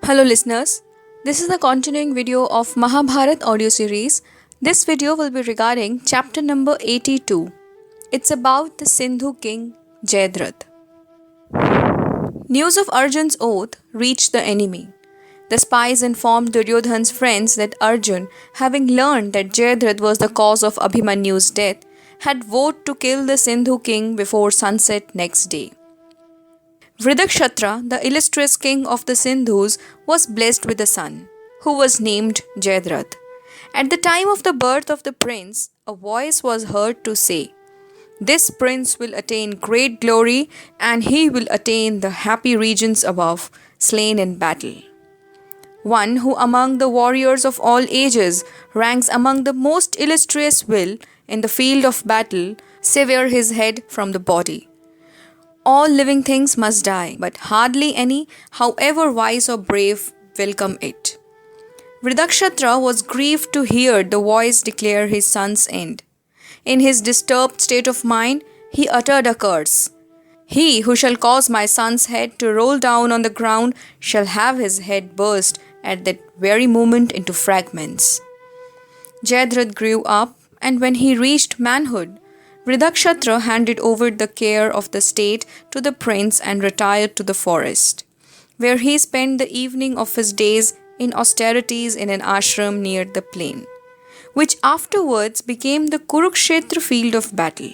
Hello listeners, this is the continuing video of Mahabharat audio series. This video will be regarding chapter number 82. It's about the Sindhu King Jayadrath. News of Arjun's oath reached the enemy. The spies informed Duryodhan's friends that Arjun, having learned that Jayadrath was the cause of Abhimanyu's death, had vowed to kill the Sindhu king before sunset next day. Rajagopalachari, the illustrious king of the Sindhus, was blessed with a son, who was named Jayadrath. At the time of the birth of the prince, a voice was heard to say, "This prince will attain great glory, and he will attain the happy regions above, slain in battle." One who among the warriors of all ages ranks among the most illustrious will, in the field of battle, sever his head from the body. All living things must die, but hardly any, however wise or brave, welcome it. Rajagopalachari was grieved to hear the voice declare his son's end. In his disturbed state of mind, he uttered a curse. "He who shall cause my son's head to roll down on the ground shall have his head burst at that very moment into fragments." Jayadrath grew up, and when he reached manhood, Rajagopalachari handed over the care of the state to the prince and retired to the forest, where he spent the evening of his days in austerities in an ashram near the plain, which afterwards became the Kurukshetra field of battle.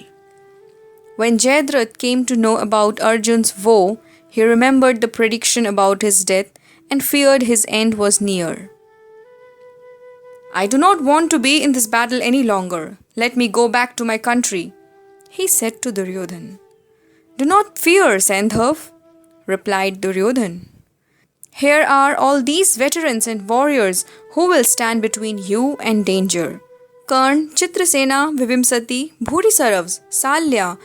When Jayadrath came to know about Arjun's woe, he remembered the prediction about his death and feared his end was near. "I do not want to be in this battle any longer. Let me go back to my country," he said to Duryodhan. "Do not fear, Sandhav," replied Duryodhan. "Here are all these veterans and warriors who will stand between you and danger. Karn, Chitrasena, Vivimsati, Bhudisaravs, Salya,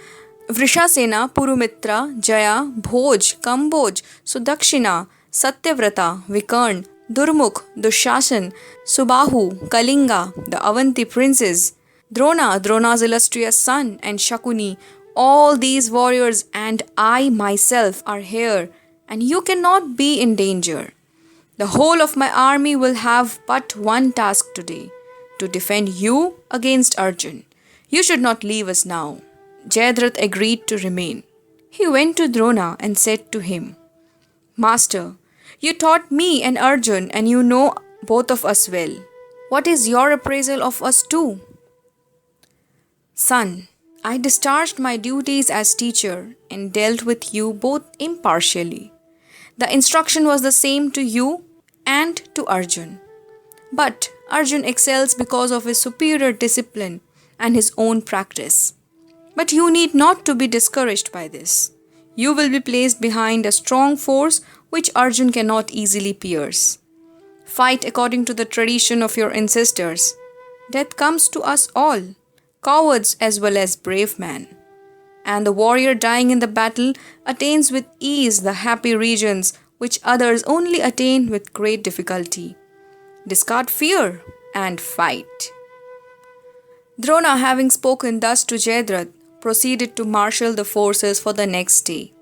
Vrishasena, Purumitra, Jaya, Bhoj, Kamboj, Sudakshina, Satyavrata, Vikarn, Durmukh, Dushasan, Subahu, Kalinga, the Avanti princes, Drona, Drona's illustrious son, and Shakuni. All these warriors and I myself are here, and you cannot be in danger. The whole of my army will have but one task today, to defend you against Arjun. You should not leave us now." Jayadrath agreed to remain. He went to Drona and said to him, "Master, you taught me and Arjun, and you know both of us well. What is your appraisal of us too?" "Son, I discharged my duties as teacher and dealt with you both impartially. The instruction was the same to you and to Arjun. But Arjun excels because of his superior discipline and his own practice. But you need not to be discouraged by this. You will be placed behind a strong force which Arjun cannot easily pierce. Fight according to the tradition of your ancestors. Death comes to us all, cowards as well as brave men. And the warrior dying in the battle attains with ease the happy regions which others only attain with great difficulty. Discard fear and fight." Drona, having spoken thus to Jayadrath, proceeded to marshal the forces for the next day.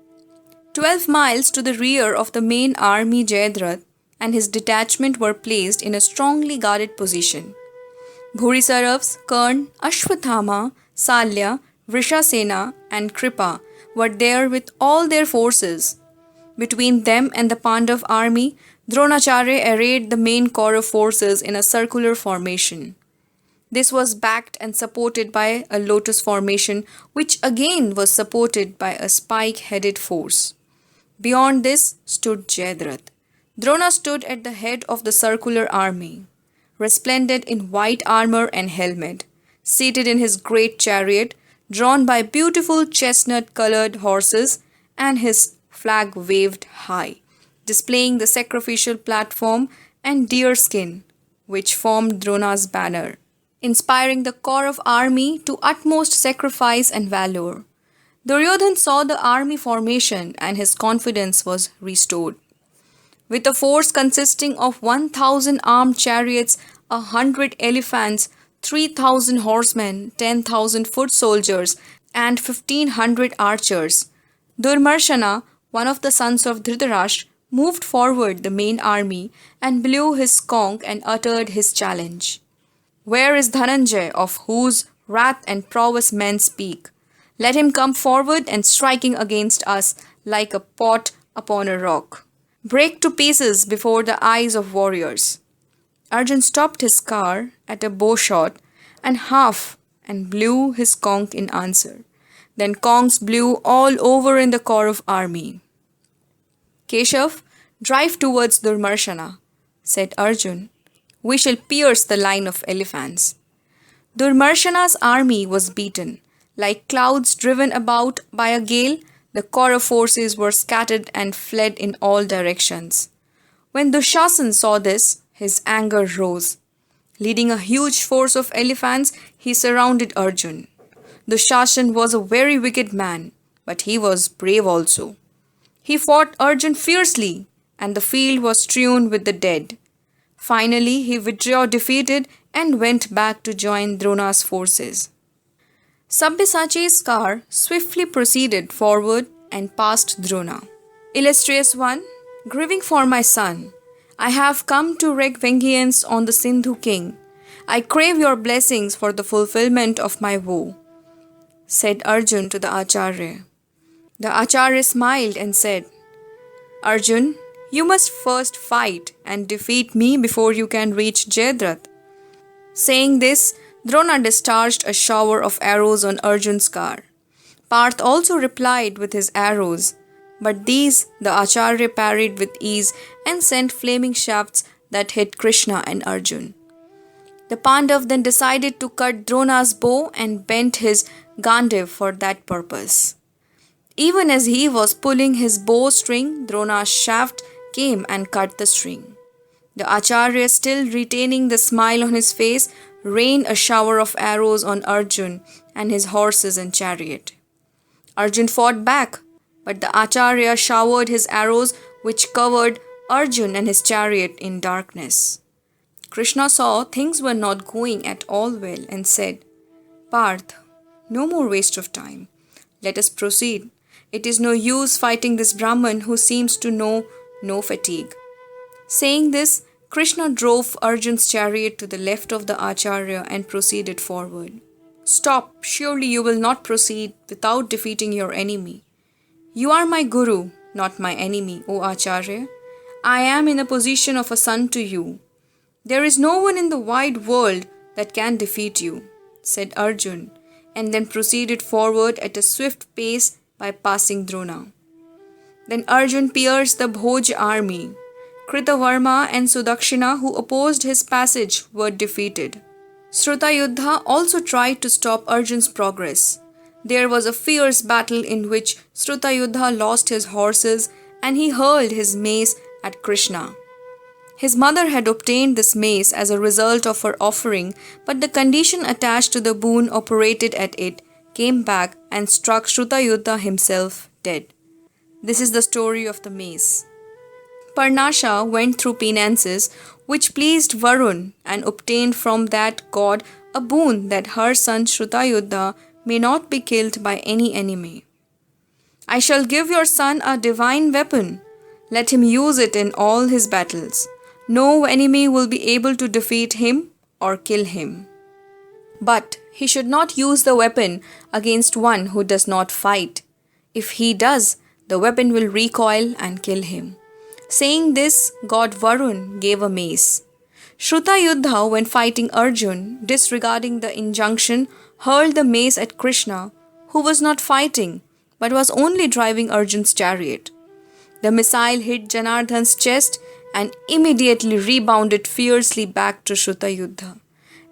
12 miles to the rear of the main army, Jayadrath and his detachment were placed in a strongly guarded position. Bhudisaravs, Karn, Ashwathama, Salya, Vrishasena and Kripa were there with all their forces. Between them and the Pandav army, Dronacharya arrayed the main Kaurava forces in a circular formation. This was backed and supported by a lotus formation, which again was supported by a spike-headed force. Beyond this stood Jayadrath. Drona stood at the head of the circular army, resplendent in white armor and helmet, seated in his great chariot, drawn by beautiful chestnut-colored horses, and his flag waved high, displaying the sacrificial platform and deer skin, which formed Drona's banner, inspiring the Kaurava army to utmost sacrifice and valor. Duryodhan saw the army formation, and his confidence was restored. With a force consisting of 1,000 armed chariots, 100 elephants, 3,000 horsemen, 10,000 foot soldiers, and 1,500 archers, Durmarshana, one of the sons of Dhritarashtra, moved forward the main army and blew his conch and uttered his challenge. Where is Dhananjay, of whose wrath and prowess men speak? Let him come forward and striking against us like a pot upon a rock. Break to pieces before the eyes of warriors. Arjun stopped his car at a bow shot and blew his conch in answer. Then conchs blew all over in the Kaurav army. Keshav, drive towards Durmarshana, said Arjun. We shall pierce the line of elephants. Durmarshana's army was beaten. Like clouds driven about by a gale, the Kaurav forces were scattered and fled in all directions. When Dushasan saw this, his anger rose. Leading a huge force of elephants, he surrounded Arjun. Dushasan was a very wicked man, but he was brave also. He fought Arjun fiercely, and the field was strewn with the dead. Finally, he withdrew defeated and went back to join Drona's forces. Sabyasachi's car swiftly proceeded forward and passed Drona. Illustrious one, grieving for my son, I have come to wreak vengeance on the Sindhu king. I crave your blessings for the fulfillment of my vow, said Arjun to the Acharya. The Acharya smiled and said, Arjun, you must first fight and defeat me before you can reach Jayadrath. Saying this, Drona discharged a shower of arrows on Arjun's car. Parth also replied with his arrows, but these the Acharya parried with ease and sent flaming shafts that hit Krishna and Arjun. The Pandav then decided to cut Drona's bow and bent his Gandiv for that purpose. Even as he was pulling his bowstring, Drona's shaft came and cut the string. The Acharya, still retaining the smile on his face, rained a shower of arrows on Arjun and his horses and chariot. Arjun fought back, but the Acharya showered his arrows which covered Arjun and his chariot in darkness. Krishna saw things were not going at all well and said, Parth, no more waste of time. Let us proceed. It is no use fighting this Brahman who seems to know no fatigue. Saying this, Krishna drove Arjun's chariot to the left of the Acharya and proceeded forward. Stop, surely you will not proceed without defeating your enemy. You are my guru, not my enemy, O Acharya. I am in a position of a son to you. There is no one in the wide world that can defeat you, said Arjun, and then proceeded forward at a swift pace by passing Drona. Then Arjun pierced the Bhoj army. Kritavarma and Sudakshina, who opposed his passage, were defeated. Srutayuddha also tried to stop Arjun's progress. There was a fierce battle in which Srutayuddha lost his horses and he hurled his mace at Krishna. His mother had obtained this mace as a result of her offering, but the condition attached to the boon operated at it came back and struck Srutayuddha himself dead. This is the story of the mace. Parnasha went through penances which pleased Varun and obtained from that god a boon that her son Srutayuddha may not be killed by any enemy. I shall give your son a divine weapon. Let him use it in all his battles. No enemy will be able to defeat him or kill him. But he should not use the weapon against one who does not fight. If he does, the weapon will recoil and kill him. Saying this, god Varun gave a mace. Shrutayuddha, when fighting Arjun, disregarding the injunction, hurled the mace at Krishna, who was not fighting, but was only driving Arjun's chariot. The missile hit Janardhan's chest and immediately rebounded fiercely back to Shrutayuddha.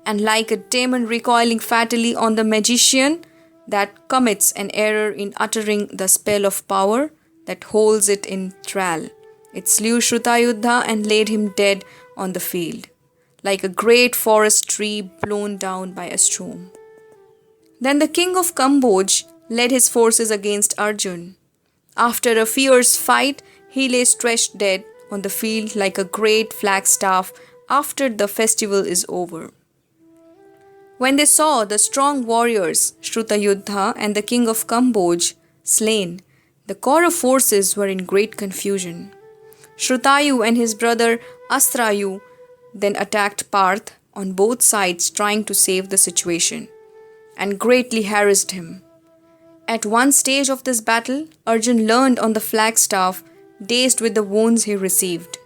And like a demon recoiling fatally on the magician that commits an error in uttering the spell of power that holds it in thrall, it slew Shrutayuddha and laid him dead on the field, like a great forest tree blown down by a storm. Then the king of Kamboj led his forces against Arjun. After a fierce fight, he lay stretched dead on the field like a great flagstaff after the festival is over. When they saw the strong warriors, Shrutayuddha and the king of Kamboj, slain, the Kaurava forces were in great confusion. Shrutayu and his brother Astrayu then attacked Parth on both sides, trying to save the situation, and greatly harassed him. At one stage of this battle, Arjun leaned on the flagstaff, dazed with the wounds he received.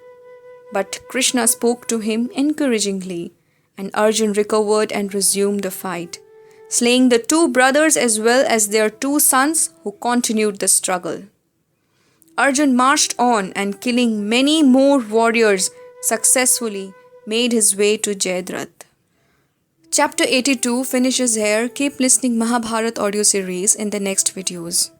But Krishna spoke to him encouragingly, and Arjun recovered and resumed the fight, slaying the two brothers as well as their two sons who continued the struggle. Arjun marched on and, killing many more warriors, successfully made his way to Jayadrath. Chapter 82 finishes here. Keep listening Mahabharat audio series in the next videos.